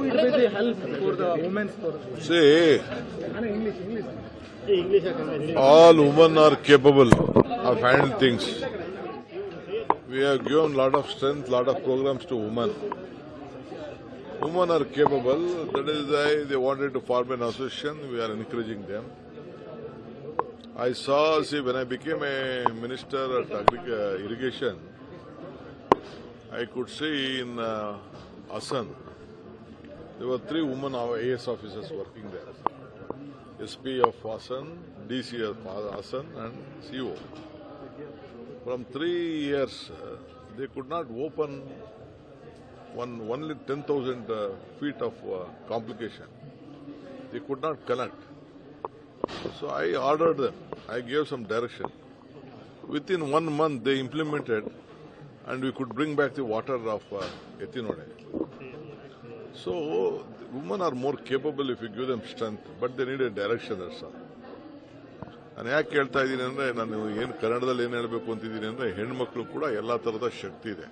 it will be help for the women's for See, English. all women are capable of handling things. We have given lot of strength, lot of programs to women. Women are capable. That is why they wanted to form an association. We are encouraging them. I saw, when I became a minister at irrigation, I could see in Asan, there were 3 women AS officers working there. SP of Asan, DC of Asan and CO. From 3 years, they could not open only 10,000 feet of complication. They could not connect. So I ordered them. I gave some direction. Within 1 month, they implemented, and we could bring back the water of Etinode. So women are more capable if you give them strength, but they need a direction. That's all. ನಾನು ಯಾಕೆ ಹೇಳ್ತಾ ಇದ್ದೀನಿ ಅಂದರೆ ನಾನು ಏನು ಕನ್ನಡದಲ್ಲಿ ಏನು ಹೇಳಬೇಕು ಅಂತಿದ್ದೀನಿ ಅಂದರೆ ಹೆಣ್ಮಕ್ಳು ಕೂಡ ಎಲ್ಲ ಥರದ ಶಕ್ತಿ ಇದೆ.